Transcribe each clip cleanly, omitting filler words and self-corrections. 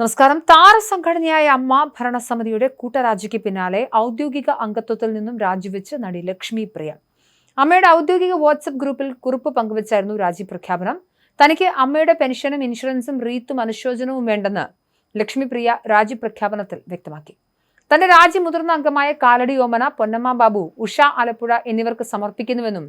നമസ്കാരം. താരസംഘടനയായ അമ്മ ഭരണസമിതിയുടെ കൂട്ടരാജിക്ക് പിന്നാലെ ഔദ്യോഗിക അംഗത്വത്തിൽ നിന്നും രാജിവെച്ച് നടി ലക്ഷ്മി പ്രിയ. അമ്മയുടെ ഔദ്യോഗിക വാട്സ്ആപ്പ് ഗ്രൂപ്പിൽ കുറിപ്പ് പങ്കുവച്ചായിരുന്നു രാജി പ്രഖ്യാപനം. തനിക്ക് അമ്മയുടെ പെൻഷനും ഇൻഷുറൻസും റീത്തും അനുശോചനവും വേണ്ടെന്ന് ലക്ഷ്മി പ്രിയ രാജി പ്രഖ്യാപനത്തിൽ വ്യക്തമാക്കി. തന്റെ രാജി മുതിർന്ന അംഗമായ കാലടി ഓമന, പൊന്നമ്മ ബാബു, ഉഷ ആലപ്പുഴ എന്നിവർക്ക് സമർപ്പിക്കുന്നുവെന്നും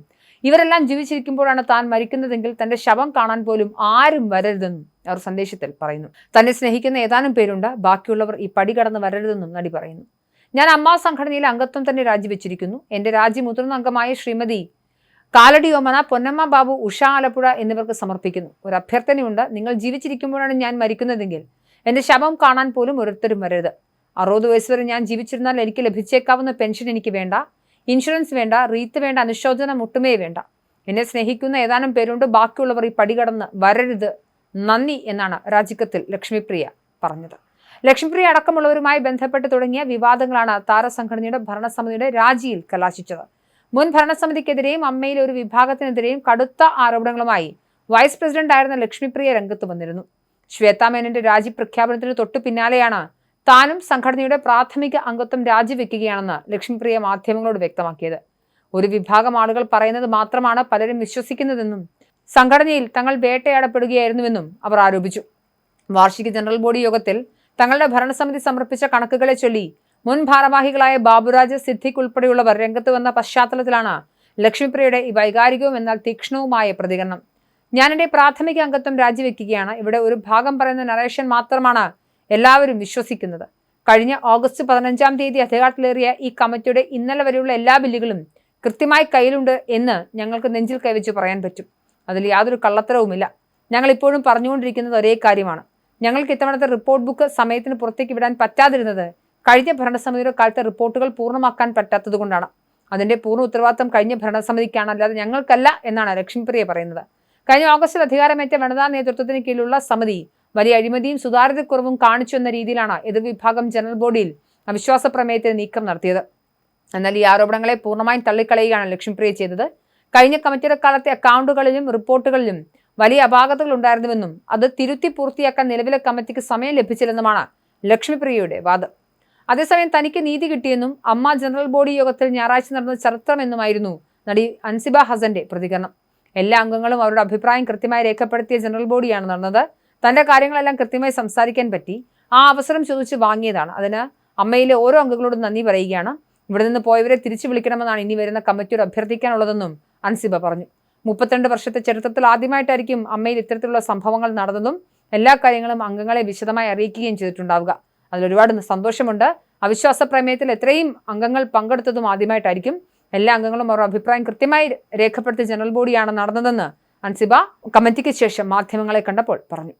ഇവരെല്ലാം ജീവിച്ചിരിക്കുമ്പോഴാണ് താൻ മരിക്കുന്നതെങ്കിൽ തന്റെ ശവം കാണാൻ പോലും ആരും വരരുതെന്നും അവർ സന്ദേശത്തിൽ പറയുന്നു. തന്നെ സ്നേഹിക്കുന്ന ഏതാനും പേരുണ്ട്, ബാക്കിയുള്ളവർ ഈ പടി കടന്ന് വരരുതെന്നും നടി പറയുന്നു. ഞാൻ അമ്മ സംഘടനയിലെ അംഗത്വം തന്നെ രാജിവെച്ചിരിക്കുന്നു. എന്റെ രാജി മുതിർന്ന അംഗമായ ശ്രീമതി കാലടി ഓമന, പൊന്നമ്മ ബാബു, ഉഷ ആലപ്പുഴ എന്നിവർക്ക് സമർപ്പിക്കുന്നു. ഒരു അഭ്യർത്ഥനയുണ്ട്, നിങ്ങൾ ജീവിച്ചിരിക്കുമ്പോഴാണ് ഞാൻ മരിക്കുന്നതെങ്കിൽ എന്റെ ശവം കാണാൻ പോലും ഓരോരുത്തരും വരരുത്. 60 വയസ്സ് വരെ ഞാൻ ജീവിച്ചിരുന്നാൽ എനിക്ക് ലഭിച്ചേക്കാവുന്ന പെൻഷൻ എനിക്ക് വേണ്ട, ഇൻഷുറൻസ് വേണ്ട, റീത്ത് വേണ്ട, അനുശോചനം ഒട്ടുമേ വേണ്ട. എന്നെ സ്നേഹിക്കുന്ന ഏതാനും പേരുണ്ട്, ബാക്കിയുള്ളവർ ഈ പടി കടന്ന് വരരുത്. നന്ദി എന്നാണ് രാജിക്കത്തിൽ ലക്ഷ്മിപ്രിയ പറഞ്ഞത്. ലക്ഷ്മിപ്രിയ അടക്കമുള്ളവരുമായി ബന്ധപ്പെട്ട് തുടങ്ങിയ വിവാദങ്ങളാണ് താരസംഘടനയുടെ ഭരണസമിതിയുടെ രാജിയിൽ കലാശിച്ചത്. മുൻ ഭരണസമിതിക്കെതിരെയും അമ്മയിലെ ഒരു വിഭാഗത്തിനെതിരെയും കടുത്ത ആരോപണങ്ങളുമായി വൈസ് പ്രസിഡന്റ് ആയിരുന്ന ലക്ഷ്മിപ്രിയ രംഗത്ത് വന്നിരുന്നു. ശ്വേതാ മേനന്റെ രാജി പ്രഖ്യാപനത്തിന് തൊട്ടു പിന്നാലെയാണ് താനും സംഘടനയുടെ പ്രാഥമിക അംഗത്വം രാജിവെക്കുകയാണെന്ന് ലക്ഷ്മിപ്രിയ മാധ്യമങ്ങളോട് വ്യക്തമാക്കിയത്. ഒരു വിഭാഗം ആളുകൾ പറയുന്നത് മാത്രമാണ് പലരും വിശ്വസിക്കുന്നതെന്നും സംഘടനയിൽ തങ്ങൾ വേട്ടയാടപ്പെടുകയായിരുന്നുവെന്നും അവർ ആരോപിച്ചു. വാർഷിക ജനറൽ ബോഡി യോഗത്തിൽ തങ്ങളുടെ ഭരണസമിതി സമർപ്പിച്ച കണക്കുകളെ ചൊല്ലി മുൻ ഭാരവാഹികളായ ബാബുരാജ്, സിദ്ദിഖ് ഉൾപ്പെടെയുള്ളവർ രംഗത്ത് വന്ന പശ്ചാത്തലത്തിലാണ് ലക്ഷ്മിപ്രിയയുടെ ഈ വൈകാരികവും എന്നാൽ തീക്ഷ്ണവുമായ പ്രതികരണം. ഞാൻ എൻ്റെ പ്രാഥമിക അംഗത്വം രാജിവെക്കുകയാണ്. ഇവിടെ ഒരു ഭാഗം പറയുന്ന നറേഷൻ മാത്രമാണ് എല്ലാവരും വിശ്വസിക്കുന്നത്. കഴിഞ്ഞ ഓഗസ്റ്റ് 15-ാം തീയതി അധികാരത്തിലേറിയ ഈ കമ്മിറ്റിയുടെ ഇന്നലെ വരെയുള്ള എല്ലാ ബില്ലുകളും കൃത്യമായി കയ്യിലുണ്ട് എന്ന് ഞങ്ങൾക്ക് നെഞ്ചിൽ കൈവച്ച് പറയാൻ പറ്റും. അതിൽ യാതൊരു കള്ളത്തരവുമില്ല. ഞങ്ങൾ ഇപ്പോഴും പറഞ്ഞുകൊണ്ടിരിക്കുന്നത് ഒരേ കാര്യമാണ്. ഞങ്ങൾക്ക് ഇത്തവണത്തെ റിപ്പോർട്ട് ബുക്ക് സമയത്തിന് പുറത്തേക്ക് വിടാൻ പറ്റാതിരുന്നത് കഴിഞ്ഞ ഭരണസമിതിയുടെ കാലത്തെ റിപ്പോർട്ടുകൾ പൂർണ്ണമാക്കാൻ പറ്റാത്തത് കൊണ്ടാണ്. അതിന്റെ പൂർണ്ണ ഉത്തരവാദിത്തം കഴിഞ്ഞ ഭരണസമിതിക്കാണ്, അല്ലാതെ ഞങ്ങൾക്കല്ല എന്നാണ് ലക്ഷ്മിപ്രിയ പറയുന്നത്. കഴിഞ്ഞ ഓഗസ്റ്റിൽ അധികാരമേറ്റ വനിതാ നേതൃത്വത്തിന് കീഴിലുള്ള സമിതി വലിയ അഴിമതിയും സുതാര്യതക്കുറവും കാണിച്ചു എന്ന രീതിയിലാണ് എതിർവിഭാഗം ജനറൽ ബോഡിയിൽ അവിശ്വാസ പ്രമേയത്തിന് നീക്കം നടത്തിയത്. എന്നാൽ ഈ ആരോപണങ്ങളെ പൂർണ്ണമായും തള്ളിക്കളയുകയാണ് ലക്ഷ്മിപ്രിയ ചെയ്തത്. കഴിഞ്ഞ കമ്മിറ്റിയുടെ കാലത്തെ അക്കൗണ്ടുകളിലും റിപ്പോർട്ടുകളിലും വലിയ അപാകതകൾ ഉണ്ടായിരുന്നുവെന്നും അത് തിരുത്തി പൂർത്തിയാക്കാൻ നിലവിലെ കമ്മിറ്റിക്ക് സമയം ലഭിച്ചില്ലെന്നുമാണ് ലക്ഷ്മിപ്രിയയുടെ വാദം. അതേസമയം തനിക്ക് നീതി കിട്ടിയെന്നും അമ്മ ജനറൽ ബോഡി യോഗത്തിൽ ഞായറാഴ്ച നടന്ന ചരിത്രമെന്നുമായിരുന്നു നടി അൻസിബ ഹസന്റെ പ്രതികരണം. എല്ലാ അംഗങ്ങളും അവരുടെ അഭിപ്രായം കൃത്യമായി രേഖപ്പെടുത്തിയ ജനറൽ ബോഡിയാണ് നടന്നത്. തന്റെ കാര്യങ്ങളെല്ലാം കൃത്യമായി സംസാരിക്കാൻ പറ്റി. ആ അവസരം ചോദിച്ച് വാങ്ങിയതാണ്. അതിന് അമ്മയിലെ ഓരോ അംഗങ്ങളോടും നന്ദി പറയുകയാണ്. ഇവിടെ നിന്ന് പോയവരെ തിരിച്ചു വിളിക്കണമെന്നാണ് ഇനി വരുന്ന കമ്മിറ്റിയോട് അഭ്യർത്ഥിക്കാനുള്ളതെന്നും അൻസിബ പറഞ്ഞു. 32 വർഷത്തെ ചരിത്രത്തിൽ ആദ്യമായിട്ടായിരിക്കും അമ്മയിൽ ഇത്തരത്തിലുള്ള സംഭവങ്ങൾ നടന്നതും എല്ലാ കാര്യങ്ങളും അംഗങ്ങളെ വിശദമായി അറിയിക്കുകയും ചെയ്തിട്ടുണ്ടാവുക. അതിലൊരുപാട് സന്തോഷമുണ്ട്. അവിശ്വാസ പ്രമേയത്തിൽ എത്രയും അംഗങ്ങൾ പങ്കെടുത്തതും ആദ്യമായിട്ടായിരിക്കും. എല്ലാ അംഗങ്ങളും അവരുടെ അഭിപ്രായം കൃത്യമായി രേഖപ്പെടുത്തിയ ജനറൽ ബോഡിയാണ് നടന്നതെന്ന് അൻസിബ കമ്മിറ്റിക്ക് ശേഷം മാധ്യമങ്ങളെ കണ്ടപ്പോൾ പറഞ്ഞു.